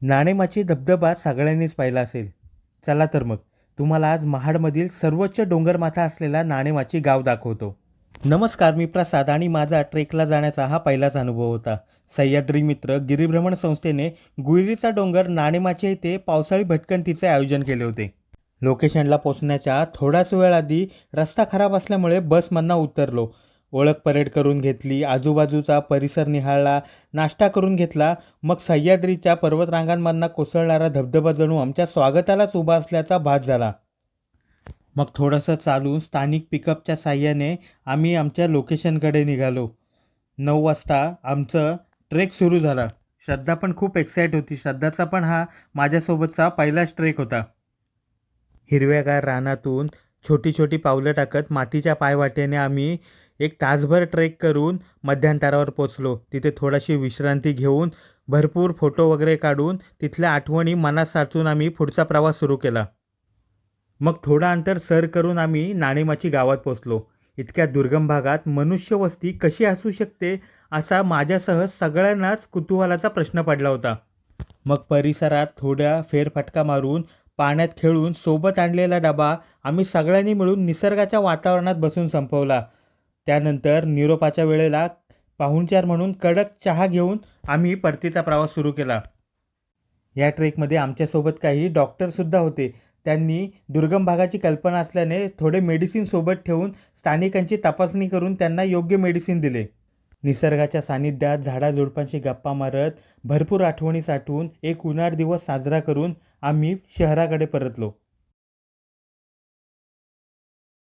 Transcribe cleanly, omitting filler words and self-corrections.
नाणेमाची धबधबा सगळ्यांनीच पाहिला असेल. चला तर मग तुम्हाला आज महाडमधील सर्वोच्च डोंगरमाथा असलेला नाणेमाची गाव दाखवतो. नमस्कार, मी प्रसाद आणि माझा ट्रेकला जाण्याचा हा पहिलाच अनुभव होता. सह्याद्री मित्र गिरिभ्रमण संस्थेने गुईरीचा डोंगर नाणेमाची येथे पावसाळी भटकंतीचे आयोजन केले होते. लोकेशनला पोहोचण्याच्या थोडाच वेळ आधी रस्ता खराब असल्यामुळे बसमधनं उतरलो. ओळख परेड करून घेतली, आजूबाजूचा परिसर निहाळला, नाश्ता करून घेतला. मग सह्याद्रीच्या पर्वतरांगांमधनं कोसळणारा धबधबा जणू आमच्या स्वागतालाच उभा असल्याचा भास झाला. मग थोडंसं चालून स्थानिक पिकअपच्या साहाय्याने आम्ही आमच्या लोकेशनकडे निघालो. 9 वाजता आमचं ट्रेक सुरू झाला. श्रद्धा पण खूप एक्साईट होती. श्रद्धाचा पण हा माझ्यासोबतचा पहिलाच ट्रेक होता. हिरव्यागार रानातून छोटी छोटी पावलं टाकत मातीच्या पायवाटेने आम्ही एक तासभर ट्रेक करून मध्यांतरावर पोचलो. तिथे थोडीशी विश्रांती घेऊन भरपूर फोटो वगैरे काढून तिथल्या आठवणी मनात साचून आम्ही पुढचा प्रवास सुरू केला. मग थोडं अंतर सर करून आम्ही नाणेमाची गावात पोचलो. इतक्या दुर्गम भागात मनुष्यवस्ती कशी असू शकते असा माझ्यासह सगळ्यांनाच कुतूहलाचा प्रश्न पडला होता. मग परिसरात थोड्या फेरफटका मारून पाण्यात खेळून सोबत आणलेला डबा आम्ही सगळ्यांनी मिळून निसर्गाच्या वातावरणात बसून संपवला. त्यानंतर निरोपाच्या वेळेला पाहुणचार म्हणून कडक चहा घेऊन आम्ही परतीचा प्रवास सुरू केला. या ट्रेकमध्ये आमच्यासोबत काही डॉक्टरसुद्धा होते. त्यांनी दुर्गम भागाची कल्पना असल्याने थोडे मेडिसिन सोबत ठेवून स्थानिकांची तपासणी करून त्यांना योग्य मेडिसिन दिले. निसर्गाच्या सानिध्यात झाडाझुडपांशी गप्पा मारत भरपूर आठवणी साठवून एक उन्हाळ दिवस साजरा करून आम्ही शहराकडे परतलो.